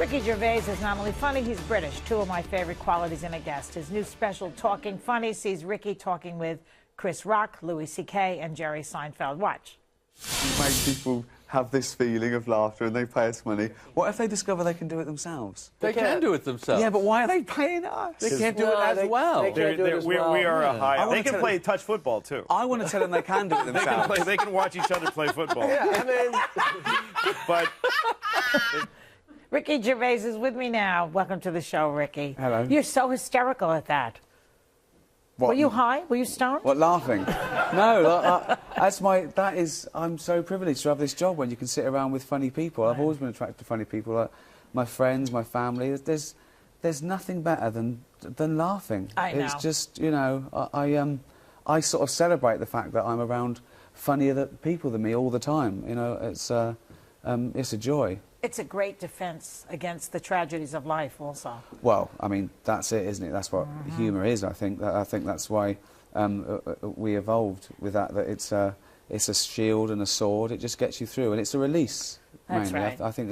Ricky Gervais is not only funny, he's British. Two of my favorite qualities in a guest. His new special, Talking Funny, sees Ricky talking with Chris Rock, Louis C.K. and Jerry Seinfeld. Watch. You make people have this feeling of laughter and they pay us money. What if they discover they can do it themselves? They can do it themselves. Yeah, but why are they paying us? They can't do it as well. We are a high... They can play touch football, too. I want to tell them they can do it themselves. They can watch each other play football. Yeah, I mean... But... Ricky Gervais is with me now. Welcome to the show, Ricky. Hello. You're so hysterical at that. What? Were you high? Were you stoned? What, laughing? No, I'm so privileged to have this job when you can sit around with funny people. I've always been attracted to funny people, like my friends, my family. There's nothing better than laughing. I know. It's just, you know, I sort of celebrate the fact that I'm around funnier people than me all the time. You know, it's a joy. It's a great defense against the tragedies of life, also. Well, I mean, that's it, isn't it? That's what humour is, I think. I think that's why we evolved with that, that it's a shield and a sword. It just gets you through, and it's a release, That's mainly. right. I think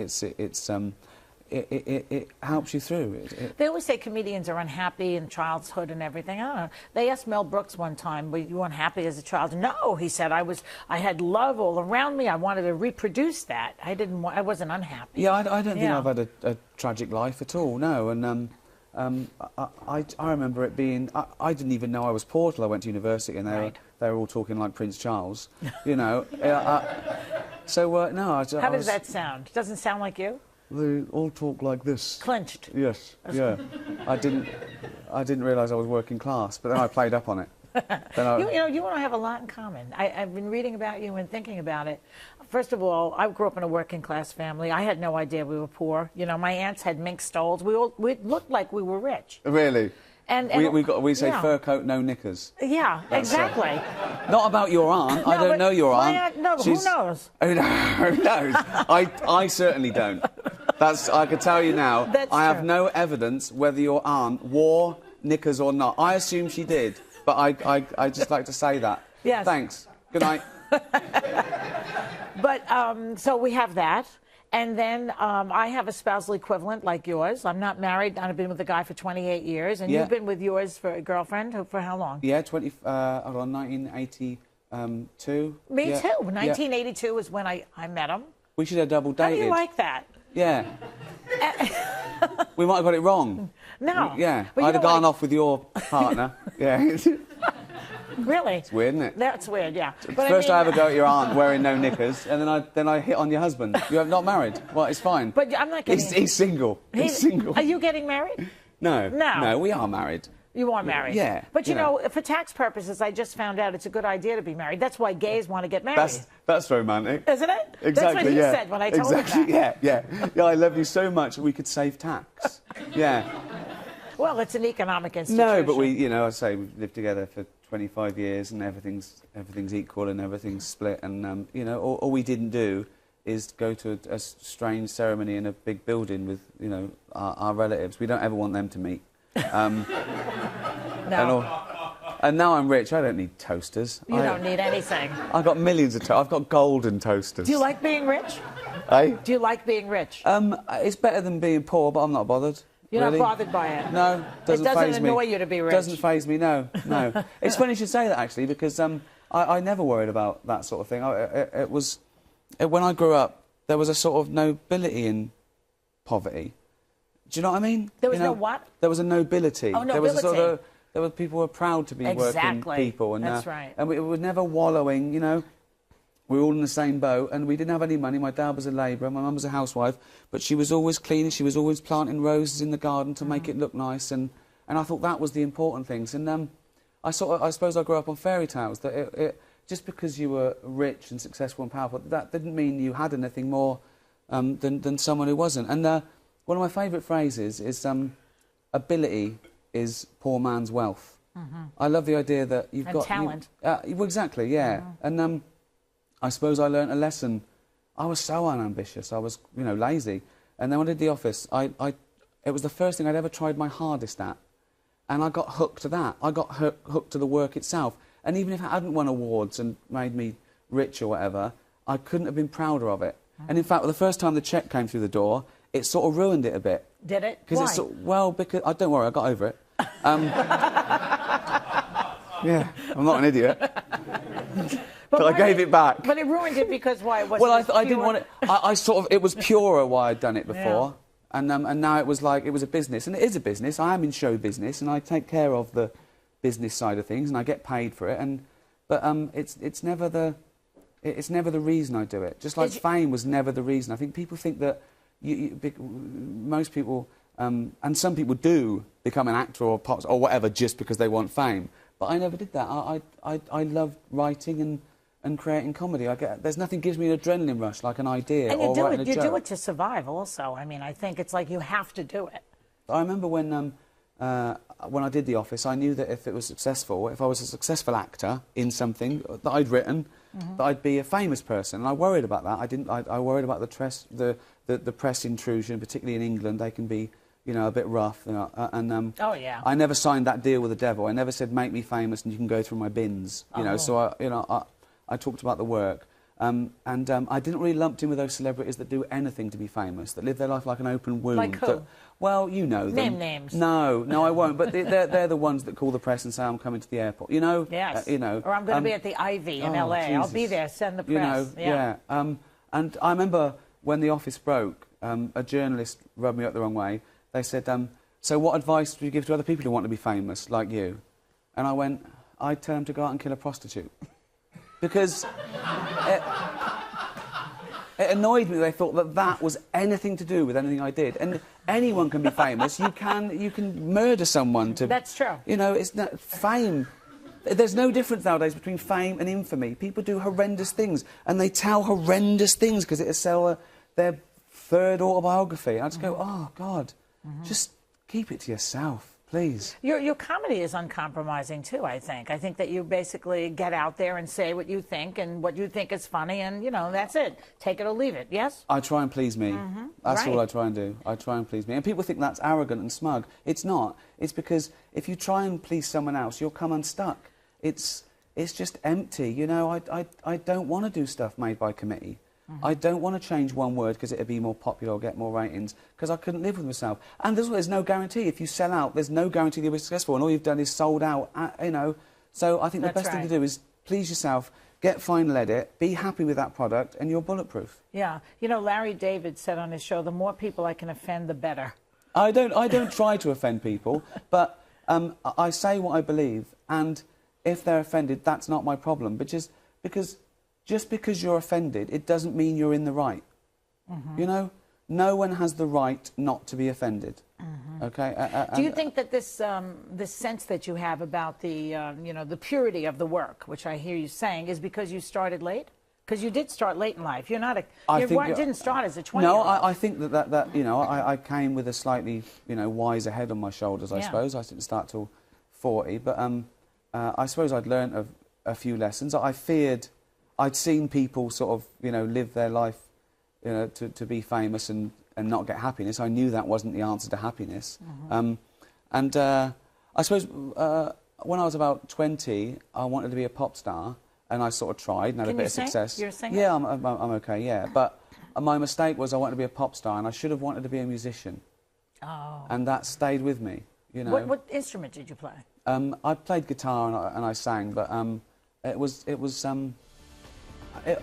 it helps you through. They always say comedians are unhappy in childhood and everything. I don't know. They asked Mel Brooks one time, were you unhappy as a child? No, he said, I had love all around me. I wanted to reproduce that. I wasn't unhappy. Yeah, I don't think I've had a tragic life at all, no. And I remember it being... I didn't even know I was poor till I went to university, and they were all talking like Prince Charles, you know. No, How does that sound? Doesn't sound like you? They all talk like this. Clenched. Yes, yeah. I didn't realise I was working class, but then I played up on it. You and I have a lot in common. I've been reading about you and thinking about it. First of all, I grew up in a working class family. I had no idea we were poor. You know, my aunts had mink stoles. We looked like we were rich. Really? And we say yeah. Fur coat, no knickers. Yeah, exactly. Not about your aunt. I don't know your aunt. No, who knows? Who knows? I certainly don't. I can tell you now. I have no evidence whether your aunt wore knickers or not. I assume she did, but I just like to say that. Yes. Thanks. Good night. But so we have that. And then I have a spousal equivalent like yours. I'm not married. I've been with a guy for 28 years. And you've been with yours for a girlfriend for how long? Yeah, 1982. Me too. 1982 is when I met him. We should have double dated. How do you like that? Yeah. We might have got it wrong. No. Yeah. I'd have gone off with your partner. Yeah. Really? It's weird, isn't it? That's weird, yeah. But First I have a go at your aunt wearing no knickers, and then I hit on your husband. You're not married. Well, it's fine. But I'm not getting... He's single. He's single. Are you getting married? No. No. No, we are married. You are married? Yeah. But, you know, for tax purposes, I just found out it's a good idea to be married. That's why gays want to get married. That's romantic. Isn't it? Exactly, That's what he said when I told him that. Yeah. I love you so much we could save tax. Yeah. Well, it's an economic institution. No, but I say we've lived together for 25 years and everything's equal and everything's split, and, all we didn't do is go to a strange ceremony in a big building with, our relatives. We don't ever want them to meet. No. And now I'm rich, I don't need toasters. You don't need anything. I've got millions of I've got golden toasters. Do you like being rich? Eh? Do you like being rich? It's better than being poor, but I'm not bothered. You're really. not bothered by it? No, doesn't faze me. It doesn't annoy you to be rich? Doesn't faze me, no. It's funny you should say that, actually, because I never worried about that sort of thing. When I grew up, there was a sort of nobility in poverty. Do you know what I mean? There was no what? There was a nobility. Oh, nobility. There was a sort of... There were people who were proud to be working people. And, that's right. And we were never wallowing, We were all in the same boat, and we didn't have any money. My dad was a labourer, my mum was a housewife, but she was always cleaning, she was always planting roses in the garden to make it look nice, and I thought that was the important things. And I suppose I grew up on fairy tales, that just because you were rich and successful and powerful, that didn't mean you had anything more than someone who wasn't. And one of my favourite phrases is, ability is poor man's wealth. I love the idea that you've got... talent. Exactly, yeah. And I suppose I learnt a lesson. I was so unambitious, I was, lazy. And then when I did The Office, it was the first thing I'd ever tried my hardest at. And I got hooked to that. I got hooked to the work itself. And even if I hadn't won awards and made me rich or whatever, I couldn't have been prouder of it. And in fact, the first time the cheque came through the door, it sort of ruined it a bit. Did it? Because it's because don't worry, I got over it. Yeah, I'm not an idiot. But I gave it back. But it ruined it because why? Well, I didn't want it. I sort of, it was purer why I'd done it before, and now it was like it was a business, and it is a business. I am in show business, and I take care of the business side of things, and I get paid for it. But it's never the reason I do it. Just like fame was never the reason. I think people think that most people and some people do become an actor or pop or whatever just because they want fame. But I never did that. I love writing and creating comedy. There's nothing gives me an adrenaline rush like an idea and or writing a joke. You do it to survive also. I mean, I think it's like you have to do it. I remember when I did The Office, I knew that if it was successful, if I was a successful actor in something that I'd written, that I'd be a famous person. And I worried about that. I worried about the press intrusion, particularly in England. They can be, you know, a bit rough. You know, oh yeah. I never signed that deal with the devil. I never said make me famous and you can go through my bins. You know, so I talked about the work. I didn't really lump in with those celebrities that do anything to be famous, that live their life like an open wound. Like who? Well, you know them. Name names. No, I won't. But they're the ones that call the press and say, I'm coming to the airport. You know? Yes. You know. Or I'm going to be at the Ivy in LA. Jesus. I'll be there, send the press. You know, yeah. And I remember when The Office broke, a journalist rubbed me up the wrong way. They said, so what advice would you give to other people who want to be famous, like you? And I went, I'd tell them to go out and kill a prostitute. Because it annoyed me. They thought that was anything to do with anything I did. And anyone can be famous. You can murder someone to... That's true. You know, it's not fame. There's no difference nowadays between fame and infamy. People do horrendous things, and they tell horrendous things because it'll sell their third autobiography. I just go, oh, God, just keep it to yourself. Please. Your comedy is uncompromising too, I think. I think that you basically get out there and say what you think and what you think is funny, and, you know, that's it. Take it or leave it, yes? I try and please me. That's all I try and do. I try and please me. And people think that's arrogant and smug. It's not. It's because if you try and please someone else, you'll come unstuck. It's just empty, you know. I don't want to do stuff made by committee. I don't want to change one word because it'd be more popular or get more ratings, because I couldn't live with myself. And there's no guarantee. If you sell out, there's no guarantee you'll be successful, and all you've done is sold out, you know. So I think the best thing to do is please yourself, get final edit, be happy with that product, and you're bulletproof. Yeah. You know, Larry David said on his show, the more people I can offend, the better. I don't try to offend people, but I say what I believe, and if they're offended, that's not my problem. But just because you're offended, it doesn't mean you're in the right. You know? No one has the right not to be offended. Okay? Do you think that this sense that you have about the, you know, the purity of the work, which I hear you saying, is because you started late? Because you did start late in life. You're not a... You didn't start as a 20-year-old. No, I think that you know, I came with a slightly, you know, wiser head on my shoulders, I suppose. I didn't start till 40. But I suppose I'd learnt a few lessons. I feared... I'd seen people sort of, you know, live their life, you know, to be famous and not get happiness. I knew that wasn't the answer to happiness. I suppose when I was about 20, I wanted to be a pop star, and I sort of tried and had a bit of success. You're a singer? Yeah, I'm okay, yeah. But my mistake was I wanted to be a pop star, and I should have wanted to be a musician. Oh. And that stayed with me, you know. What instrument did you play? I played guitar and I sang, but it was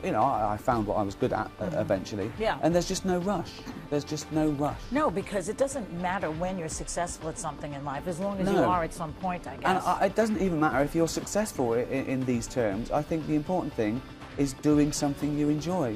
you know, I found what I was good at eventually. Yeah. And there's just no rush. There's just no rush. No, because it doesn't matter when you're successful at something in life, as long as you are at some point, I guess. And it doesn't even matter if you're successful in these terms. I think the important thing is doing something you enjoy.